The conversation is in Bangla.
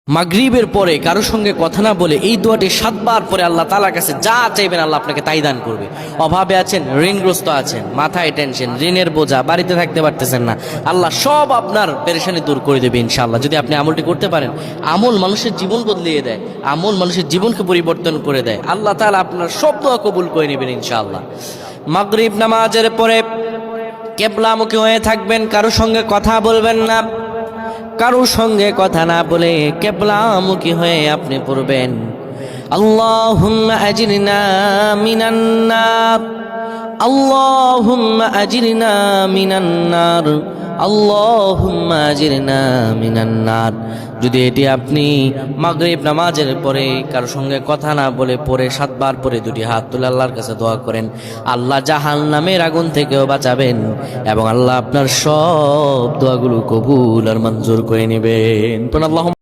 মাগরিবের পরে কারো সঙ্গে কথা না বলে এই দোয়াটি 7 বার পরে আল্লাহ তাআলার কাছে যা চাইবেন আল্লাহ আপনাকে তাই দান করবে। অভাবে আছেন, ঋণগ্রস্ত আছেন, মাথায় টেনশন, ঋণের বোঝা, বাড়িতে থাকতে পারতেছেন না, আল্লাহ সব আপনার পেরেশানি দূর করে দেবে ইনশাআল্লাহ। যদি আপনি আমলটি করতে পারেন, আমল মানুষের জীবন বদলিয়ে দেয়, আমল মানুষের জীবনকে পরিবর্তন করে দেয়। আল্লাহ তাআলা আপনার সব দোয়া কবুল করে নেবেন ইনশাআল্লাহ। মাগরিব নামাজের পরে কিবলামুখী হয়ে থাকবেন, কারো সঙ্গে কথা বলবেন না, কারো সঙ্গে কথা না বলে কিবলামুখী হয়ে আপনি পড়বেন আল্লাহুম্মা আজিরনা মিনান নার, আল্লাহুম্মা আজিরনা মিনান নার, আল্লাহুম্মা আজিরনা মিনান নার। যদি এটি আপনি মাগরিব নামাজের পরে কারো সঙ্গে কথা না বলে পড়ে 7 বার পরে দুটি হাত তুলে আল্লাহর কাছে দোয়া করেন, আল্লাহ জাহান্নামের আগুন থেকেও বাঁচাবেন এবং আল্লাহ আপনার সব দোয়াগুলো কবুল আর মঞ্জুর করে নেবেন।